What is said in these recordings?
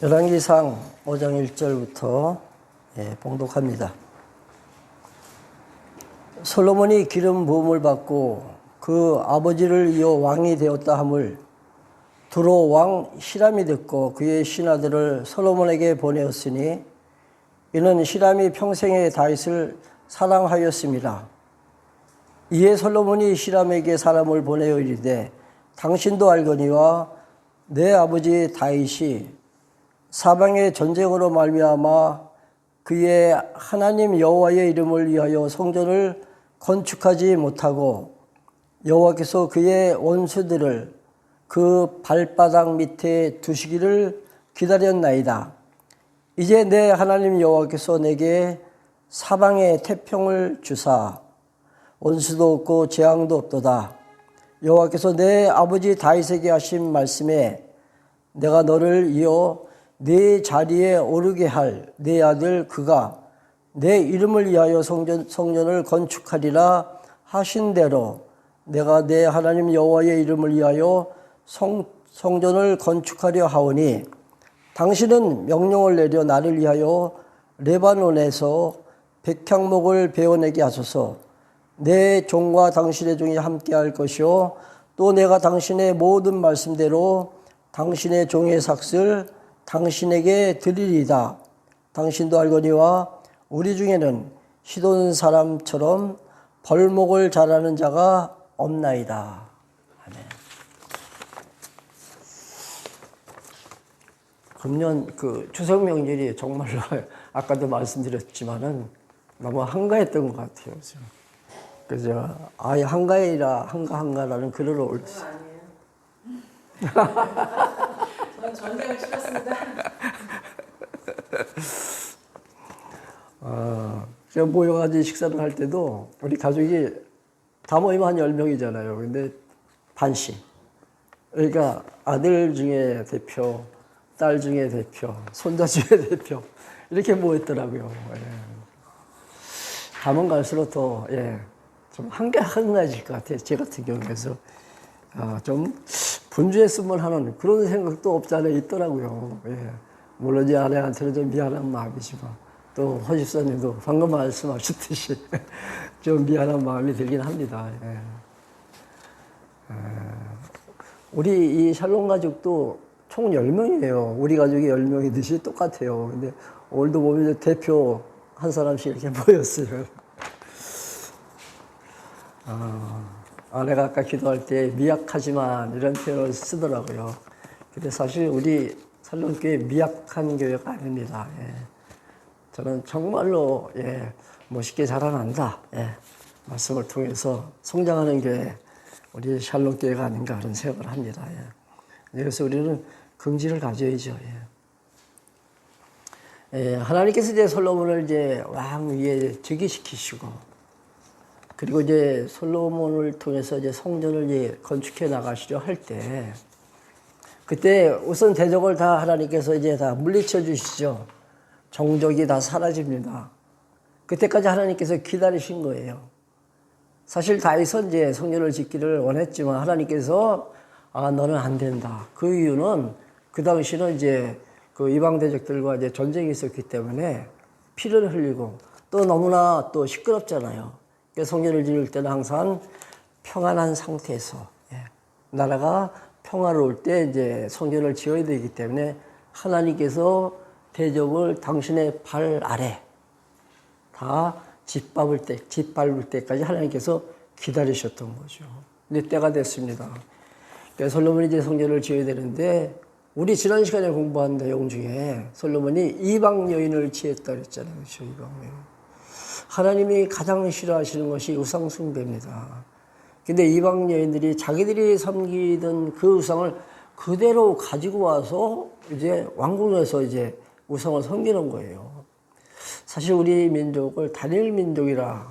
열왕기상 5장 1절부터 봉독합니다. 솔로몬이 기름 부음을 받고 그 아버지를 이어 왕이 되었다 함을 두로 왕 히람이 듣고 그의 신하들을 솔로몬에게 보내었으니 이는 히람이 평생에 다윗을 사랑하였습니다. 이에 솔로몬이 히람에게 사람을 보내어 이르되 당신도 알거니와 내 아버지 다윗이 사방의 전쟁으로 말미암아 그의 하나님 여호와의 이름을 위하여 성전을 건축하지 못하고 여호와께서 그의 원수들을 그 발바닥 밑에 두시기를 기다렸나이다. 이제 내 하나님 여호와께서 내게 사방에 태평을 주사 원수도 없고 재앙도 없도다. 여호와께서 내 아버지 다윗에게 하신 말씀에 내가 너를 이어 네 자리에 오르게 할 네 아들 그가 내 이름을 위하여 성전을 건축하리라 하신 대로 내가 내 하나님 여호와의 이름을 위하여 성전을 건축하려 하오니 당신은 명령을 내려 나를 위하여 레바논에서 백향목을 베어내게 하소서. 내 종과 당신의 종이 함께할 것이요 또 내가 당신의 모든 말씀대로 당신의 종의 삭슬 당신에게 드리리이다. 당신도 알거니와 우리 중에는 시돈 사람처럼 벌목을 잘하는 자가 없나이다. 아멘. 금년 추석 명절이 정말로 아까도 말씀드렸지만은 너무 한가했던 것 같아요. 그래서 아예 한가해라 한가한가라는 글을 올렸어요. 저는 전쟁을 치렀습니다. 제가 모여가지고 식사를 할 때도 우리 가족이 다 모이면 한 10명이잖아요. 근데 반씩. 그러니까 아들 중에 대표, 딸 중에 대표, 손자 중에 대표 이렇게 모였더라고요. 가면 갈수록 더 좀 한가해질 것 같아요. 제 같은 경우에서 좀 분주했으면 하는 그런 생각도 없지 않아 있더라고요. 물론 이제 아내한테는 좀 미안한 마음이지만 또 허 집사님도 방금 말씀하셨듯이 좀 미안한 마음이 들긴 합니다. 우리 이 샬롬 가족도 총 10명이에요. 우리 가족이 10명이듯이 똑같아요. 근데 오늘도 보면 대표 한 사람씩 이렇게 모였어요. 아내가 아까 기도할 때 미약하지만 이런 표현을 쓰더라고요. 근데 사실 우리 샬롬교회 미약한 교회가 아닙니다. 저는 정말로 멋있게 자라난다. 말씀을 통해서 성장하는 교회 우리 샬롬교회가 아닌가 그런 생각을 합니다. 그래서 우리는 긍지를 가져야죠. 하나님께서 이제 솔로몬을 이제 왕 위에 즉위시키시고 그리고 이제 솔로몬을 통해서 이제 성전을 이제 건축해 나가시려 할 때, 그때 우선 대적을 다 하나님께서 이제 다 물리쳐 주시죠. 종족이 다 사라집니다. 그때까지 하나님께서 기다리신 거예요. 사실 다윗은 이제 성전을 짓기를 원했지만 하나님께서 너는 안 된다. 그 이유는 그 당시는 이제 그 이방 대적들과 이제 전쟁이 있었기 때문에 피를 흘리고 또 너무나 또 시끄럽잖아요. 성전을 지을 때는 항상 평안한 상태에서 나라가 평화로울 때 이제 성전을 지어야 되기 때문에 하나님께서 대적을 당신의 발 아래 다 짓밟을 때까지 하나님께서 기다리셨던 거죠. 근데 때가 됐습니다. 솔로몬이 이제 성전을 지어야 되는데 우리 지난 시간에 공부한 내용 중에 솔로몬이 이방 여인을 취했다 그랬잖아요. 그렇죠? 이방 여인. 하나님이 가장 싫어하시는 것이 우상 숭배입니다. 근데 이방 여인들이 자기들이 섬기던 그 우상을 그대로 가지고 와서 이제 왕궁에서 이제 우상을 섬기는 거예요. 사실 우리 민족을 단일 민족이라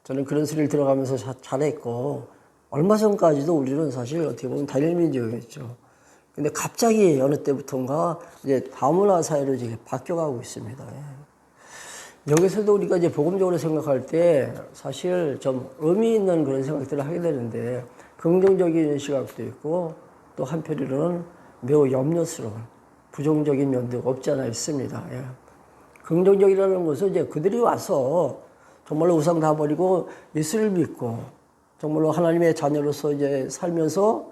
저는 그런 소리를 들어가면서 잘했고 얼마 전까지도 우리는 사실 어떻게 보면 단일 민족이었죠. 근데 갑자기 어느 때부터인가 이제 다문화 사회로 이제 바뀌어가고 있습니다. 여기서도 우리가 이제 복음적으로 생각할 때 사실 좀 의미 있는 그런 생각들을 하게 되는데 긍정적인 시각도 있고 또 한편으로는 매우 염려스러운 부정적인 면도 없지 않아 있습니다. 예. 긍정적이라는 것은 이제 그들이 와서 정말로 우상 다 버리고 예수를 믿고 정말로 하나님의 자녀로서 이제 살면서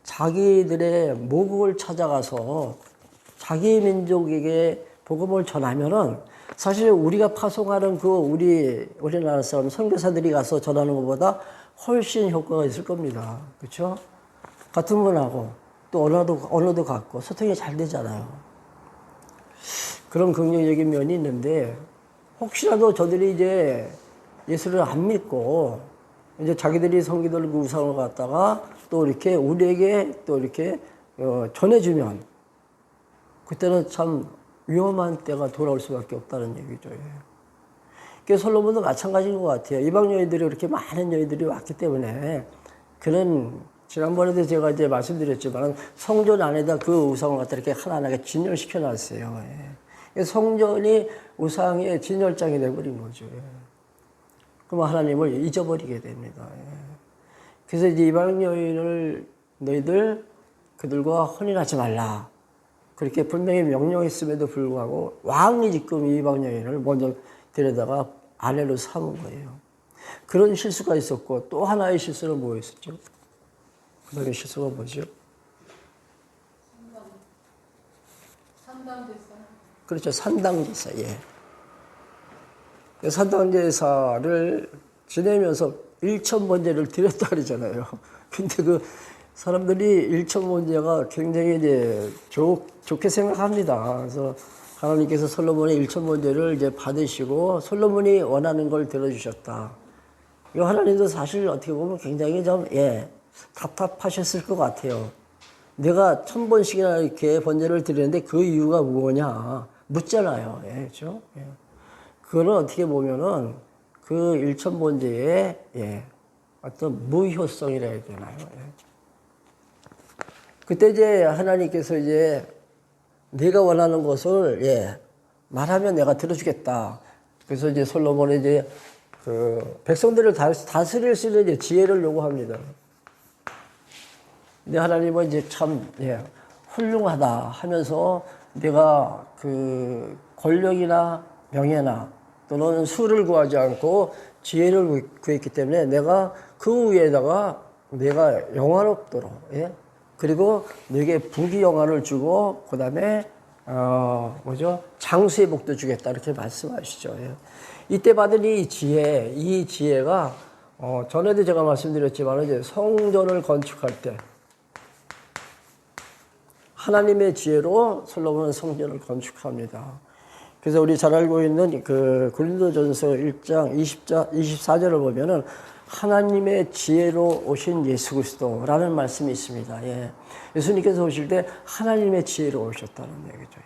자기들의 모국을 찾아가서 자기 민족에게 복음을 전하면은 사실 우리가 파송하는 그 우리나라 사람 선교사들이 가서 전하는 것보다 훨씬 효과가 있을 겁니다. 그렇죠? 같은 분하고 또 언어도 같고 소통이 잘 되잖아요. 그런 긍정적인 면이 있는데 혹시라도 저들이 이제 예수를 안 믿고 이제 자기들이 섬기던 그 우상을 갖다가 또 이렇게 우리에게 또 이렇게 전해주면 그때는 참 위험한 때가 돌아올 수밖에 없다는 얘기죠. 그래서 솔로몬도 마찬가지인 것 같아요. 이방 여인들이 그렇게 많은 여인들이 왔기 때문에 그는 지난번에도 제가 이제 말씀드렸지만 성전 안에다 그 우상을 갖다 이렇게 하나하나 진열시켜 놨어요. 성전이 우상의 진열장이 되어버린 거죠. 그럼 하나님을 잊어버리게 됩니다. 그래서 이제 이방 여인을 너희들 그들과 혼인하지 말라. 그렇게 분명히 명령했음에도 불구하고 왕이 지금 이방 여인을 먼저 데려다가 아내로 삼은 거예요. 그런 실수가 있었고 또 하나의 실수는 뭐였었죠? 그 다음에 실수가 뭐죠? 산당제사. 그렇죠. 산당제사. 예. 산당제사를 지내면서 일천번제를 드렸다 그러잖아요. 근데 그 사람들이 일천번제가 굉장히 이제 좋게 생각합니다. 그래서 하나님께서 솔로몬의 일천번제를 이제 받으시고 솔로몬이 원하는 걸 들어주셨다. 이 하나님도 사실 어떻게 보면 굉장히 좀 답답하셨을 것 같아요. 내가 1000번씩이나 이렇게 번제를 드리는데 그 이유가 뭐냐 묻잖아요. 그렇죠? 그거는 어떻게 보면은 그 1000번제의 어떤 무효성이라 해야 되나요? 그때 이제 하나님께서 이제 네가 원하는 것을 말하면 내가 들어주겠다. 그래서 이제 솔로몬이 이제 그 백성들을 다스릴 수 있는 이제 지혜를 요구합니다. 근데 하나님은 이제 참 훌륭하다 하면서 내가 그 권력이나 명예나 또는 수를 구하지 않고 지혜를 구했기 때문에 내가 그 위에다가 내가 영화롭도록 그리고 내게 부귀영화를 주고 그다음에 장수의 복도 주겠다 이렇게 말씀하시죠. 이때 받은 이 지혜가 전에도 제가 말씀드렸지만 이제 성전을 건축할 때 하나님의 지혜로 솔로몬은 성전을 건축합니다. 그래서 우리 잘 알고 있는 그 고린도전서 1장 24절을 보면은 하나님의 지혜로 오신 예수 그리스도라는 말씀이 있습니다. 예수님께서 오실 때 하나님의 지혜로 오셨다는 얘기죠.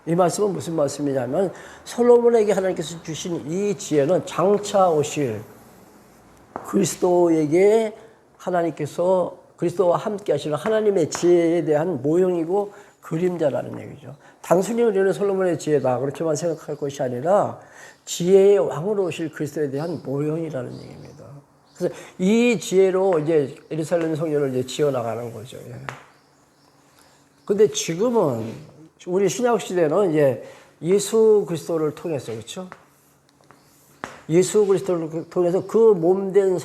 이 말씀은 무슨 말씀이냐면 솔로몬에게 하나님께서 주신 이 지혜는 장차 오실 그리스도에게 하나님께서 그리스도와 함께 하시는 하나님의 지혜에 대한 모형이고 그림자라는 얘기죠. 단순히 우리는 솔로몬의 지혜다 그렇게만 생각할 것이 아니라 지혜의 왕으로 오실 그리스도에 대한 모형이라는 얘기입니다. 그래서 이 지혜로 이제 예루살렘 성전을 이제 지어 나가는 거죠. 근데 지금은 우리 신약 시대는 이제 예수 그리스도를 통해서 그렇죠? 예수 그리스도를 통해서 그 몸된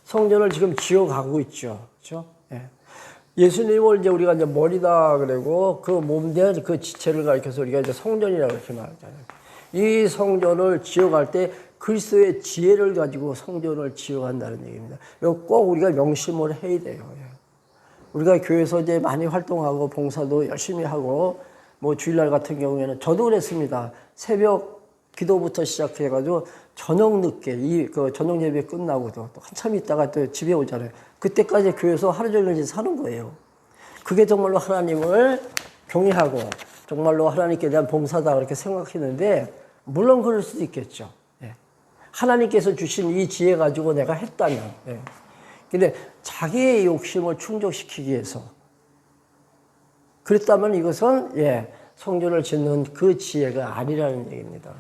성전을 지금 지어가고 있죠. 그렇죠? 예수님을 이제 우리가 이제 머리다 그러고 그 몸된 그 지체를 가리켜서 우리가 이제 성전이라고 이렇게 말하잖아요. 이 성전을 지어갈 때 그리스도의 지혜를 가지고 성전을 지어간다는 얘기입니다. 이거 꼭 우리가 명심을 해야 돼요. 우리가 교회에서 이제 많이 활동하고 봉사도 열심히 하고 뭐 주일날 같은 경우에는 저도 그랬습니다. 새벽 기도부터 시작해가지고 저녁 늦게 그 저녁 예배 끝나고도 또 한참 있다가 또 집에 오잖아요. 그때까지 교회에서 하루 종일 사는 거예요. 그게 정말로 하나님을 경외하고 정말로 하나님께 대한 봉사다 그렇게 생각했는데 물론 그럴 수도 있겠죠. 하나님께서 주신 이 지혜 가지고 내가 했다면 근데 자기의 욕심을 충족시키기 위해서 그랬다면 이것은 성전을 짓는 그 지혜가 아니라는 얘기입니다.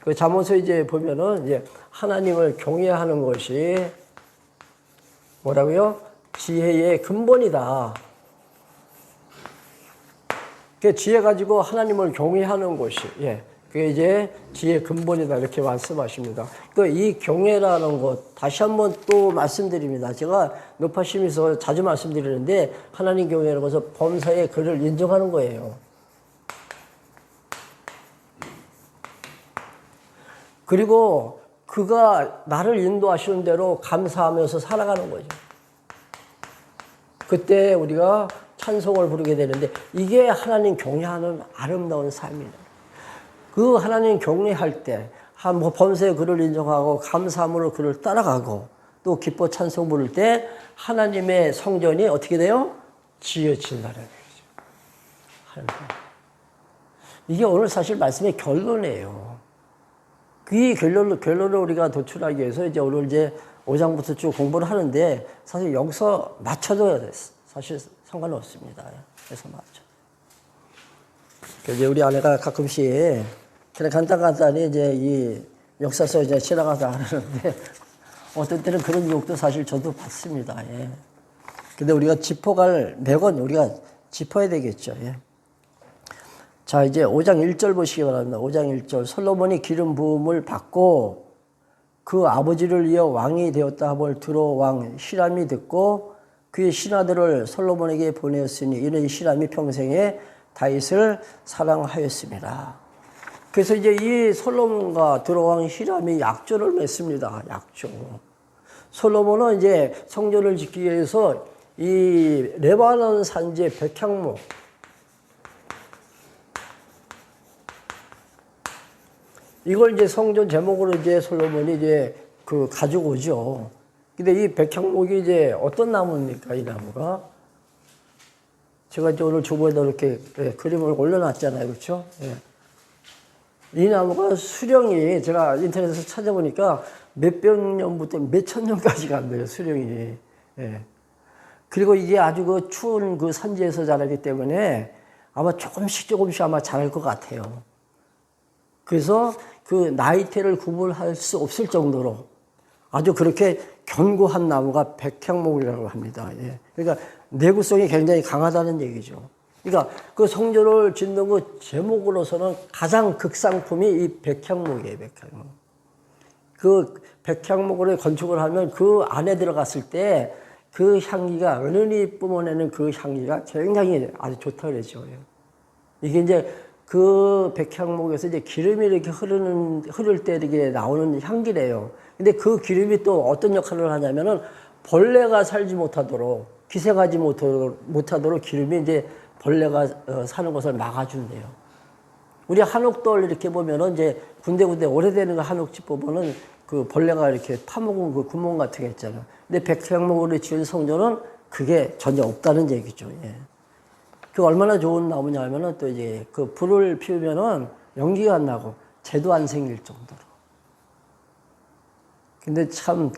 그 잠언서 이제 보면은 이제 하나님을 경외하는 것이 뭐라고요? 지혜의 근본이다. 그 지혜 가지고 하나님을 경외하는 것이, 예. 그게 이제 지혜의 근본이다. 이렇게 말씀하십니다. 그 이 경외라는 것, 다시 한번 또 말씀드립니다. 제가 높아심에서 자주 말씀드리는데, 하나님 경외라는 것은 범사의 그를 인정하는 거예요. 그리고 그가 나를 인도하시는 대로 감사하면서 살아가는 거죠. 그때 우리가 찬송을 부르게 되는데 이게 하나님 경외하는 아름다운 삶이에요. 그 하나님 경외할 때 범사의 그를 인정하고 감사함으로 그를 따라가고 또 기뻐 찬송 부를 때 하나님의 성전이 어떻게 돼요? 지어진다는 얘기죠. 이게 오늘 사실 말씀의 결론이에요. 이 결론을 우리가 도출하기 위해서 이제 오늘 이제 5장부터 쭉 공부를 하는데 사실 여기서 맞춰도 사실 상관없습니다. 그래서 맞춰. 이제 우리 아내가 가끔씩 그냥 간단히 이제 이 역사서 이제 지나가다 하는데 어떤 때는 그런 유혹도 사실 저도 받습니다. 예. 근데 우리가 짚어갈 맥은 우리가 짚어야 되겠죠. 예. 자, 이제 5장 1절 보시기 바랍니다. 5장 1절. 솔로몬이 기름 부음을 받고 그 아버지를 이어 왕이 되었다 함을 들어 왕 히람이 듣고 그의 신하들을 솔로몬에게 보내었으니 이는 히람이 평생에 다윗을 사랑하였습니다. 그래서 이제 이 솔로몬과 들어왕 히람이 약조를 맺습니다. 약조. 솔로몬은 이제 성전을 짓기 위해서 이 레바논 산지의 백향목, 이걸 이제 성전 제목으로 이제 솔로몬이 이제 가지고 오죠. 근데 이 백향목이 이제 어떤 나무입니까? 이 나무가. 제가 이제 오늘 주보에다 이렇게 그림을 올려놨잖아요. 그렇죠? 예. 이 나무가 수령이 제가 인터넷에서 찾아보니까 몇백 년부터 몇천 년까지 간대요. 수령이. 예. 그리고 이게 아주 그 추운 그 산지에서 자라기 때문에 아마 조금씩 아마 자랄 것 같아요. 그래서 그 나이테를 구분할 수 없을 정도로 아주 그렇게 견고한 나무가 백향목이라고 합니다. 예. 그러니까 내구성이 굉장히 강하다는 얘기죠. 그러니까 그 성전을 짓는 그 제목으로서는 가장 극상품이 이 백향목이에요. 백향목. 그 백향목으로 건축을 하면 그 안에 들어갔을 때 그 향기가 은은히 뿜어내는 그 향기가 굉장히 아주 좋다 그러죠. 이게 이제 그 백향목에서 이제 기름이 이렇게 흐를 때 이렇게 나오는 향기래요. 근데 그 기름이 또 어떤 역할을 하냐면은 벌레가 살지 못하도록, 기생하지 못하도록 기름이 이제 벌레가 사는 것을 막아준대요. 우리 한옥돌 이렇게 보면은 이제 군데군데 오래되는 거 한옥집 보면은 그 벌레가 이렇게 파먹은 그 구멍 같은 게 있잖아요. 근데 백향목으로 지은 성전은 그게 전혀 없다는 얘기죠. 예. 그 얼마나 좋은 나무냐 하면은 또 이제 그 불을 피우면은 연기가 안 나고 재도 안 생길 정도로. 근데 참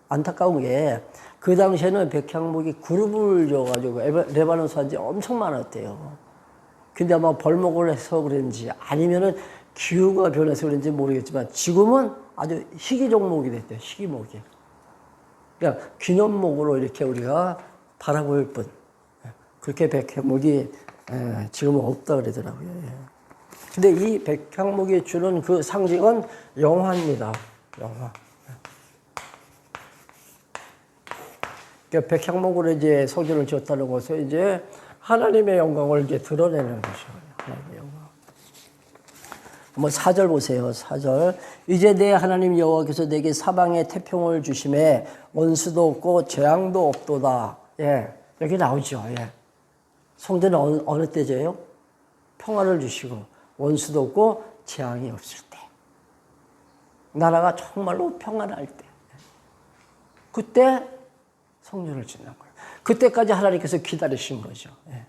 안타까운 게 그 당시에는 백향목이 그룹을 줘가지고 레바논 산지 엄청 많았대요. 근데 아마 벌목을 해서 그런지 아니면은 기후가 변해서 그런지 모르겠지만 지금은 아주 희귀 종목이 됐대요. 희귀목이. 그러니까 기념목으로 이렇게 우리가 바라볼 뿐. 그렇게 백향목이 지금은 없다 그러더라고요. 근데 이 백향목이 주는 그 상징은 영화입니다. 영화. 그러니까 백향목으로 이제 성전을 지었다는 것은 이제 하나님의 영광을 이제 드러내는 것이죠. 하나님의 영광. 한번 4절 보세요. 4절. 이제 내 하나님 여호와께서 내게 사방에 태평을 주심에 원수도 없고 재앙도 없도다. 예. 여기 나오죠. 예. 성전은 어느 때죠? 평화를 주시고 원수도 없고 재앙이 없을 때. 나라가 정말로 평안할 때. 그때 성전을 짓는 거예요. 그때까지 하나님께서 기다리신 거죠. 예.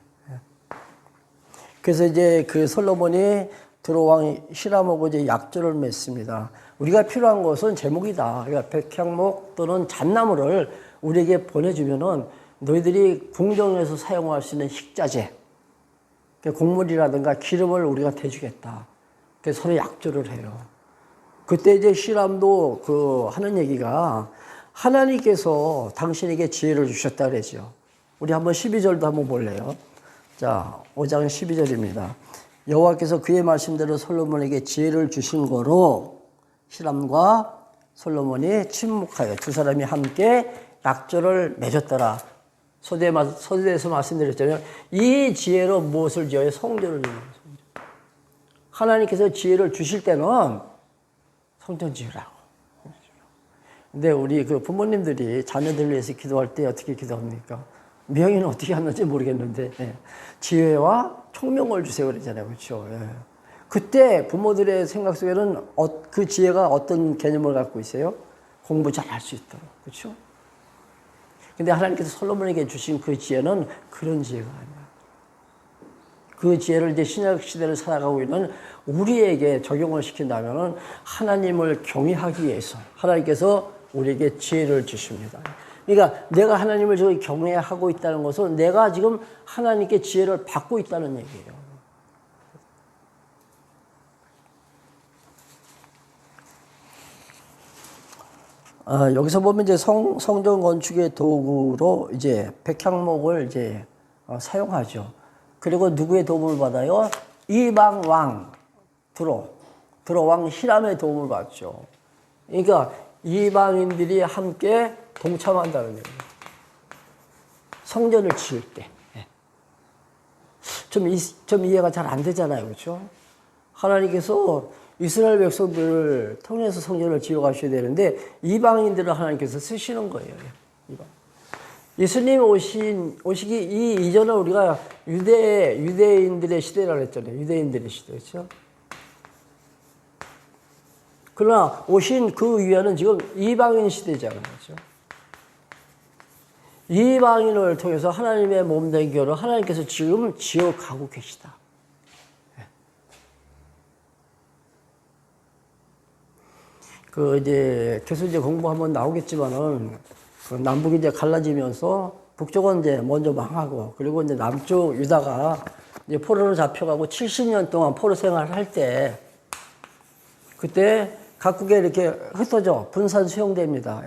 그래서 이제 그 솔로몬이 들어왕 히람하고 이제 약조를 맺습니다. 우리가 필요한 것은 제목이다. 그러니까 백향목 또는 잣나무를 우리에게 보내주면은 너희들이 궁정에서 사용할 수 있는 식자재, 곡물이라든가 기름을 우리가 대주겠다. 그래서 서로 약조를 해요. 그때 이제 히람도 하는 얘기가 하나님께서 당신에게 지혜를 주셨다 그러죠. 우리 한번 12절도 한번 볼래요. 자, 5장 12절입니다. 여호와께서 그의 말씀대로 솔로몬에게 지혜를 주신 거로 히람과 솔로몬이 친목하여 두 사람이 함께 약조를 맺었더라. 서두에서 말씀드렸잖아요. 이 지혜로 무엇을 지어요? 성전을 지어요. 하나님께서 지혜를 주실 때는 성전 지으라고. 근데 우리 그 부모님들이 자녀들을 위해서 기도할 때 어떻게 기도합니까? 명의는 어떻게 하는지 모르겠는데, 지혜와 총명을 주세요 그러잖아요. 그렇죠? 그때 부모들의 생각 속에는 그 지혜가 어떤 개념을 갖고 있어요? 공부 잘 할 수 있도록. 그렇죠? 근데 하나님께서 솔로몬에게 주신 그 지혜는 그런 지혜가 아니야. 그 지혜를 이제 신약 시대를 살아가고 있는 우리에게 적용을 시킨다면은 하나님을 경외하기 위해서 하나님께서 우리에게 지혜를 주십니다. 그러니까 내가 하나님을 저기 경외하고 있다는 것은 내가 지금 하나님께 지혜를 받고 있다는 얘기예요. 여기서 보면 이제 성전 건축의 도구로 이제 백향목을 이제 사용하죠. 그리고 누구의 도움을 받아요? 이방 왕 드로 왕 히람의 도움을 받죠. 그러니까 이방인들이 함께 동참한다는 얘기예요. 성전을 지을 때. 좀 이해가 잘 안 되잖아요. 그렇죠? 하나님께서 이스라엘 백성들을 통해서 성전을 지어가셔야 되는데 이방인들을 하나님께서 쓰시는 거예요. 예수님 오시기 이전에 우리가 유대인들의 시대라고 했잖아요. 유대인들의 시대. 그렇죠? 그러나 오신 그 위에는 지금 이방인 시대잖아요. 그렇죠? 이방인을 통해서 하나님의 몸된 교를 하나님께서 지금 지어가고 계시다. 계속 이제 공부하면 나오겠지만은, 남북이 이제 갈라지면서 북쪽은 이제 먼저 망하고, 그리고 이제 남쪽 유다가 이제 포로로 잡혀가고 70년 동안 포로 생활을 할 때, 그때 각국에 이렇게 흩어져 분산 수용됩니다.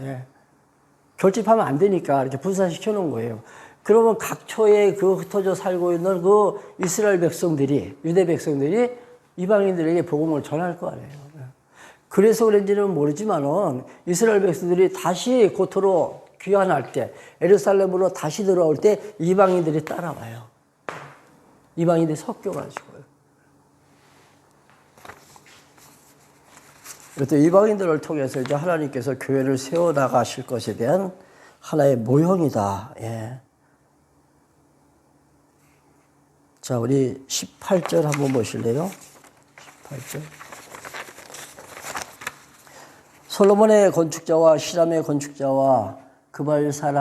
결집하면 안 되니까 이렇게 분산시켜 놓은 거예요. 그러면 각처에 그 흩어져 살고 있는 그 이스라엘 백성들이, 유대 백성들이 이방인들에게 복음을 전할 거 아니에요. 그래서 그런지는 모르지만은 이스라엘 백성들이 다시 고토로 귀환할 때, 예루살렘으로 다시 들어올 때 이방인들이 따라와요. 이방인들이 섞여가지고요. 이것도 이방인들을 통해서 이제 하나님께서 교회를 세워 나가실 것에 대한 하나의 모형이다. 자, 우리 18절 한번 보실래요? 18절. 솔로몬의 건축자와 히람의 건축자와 그발 사람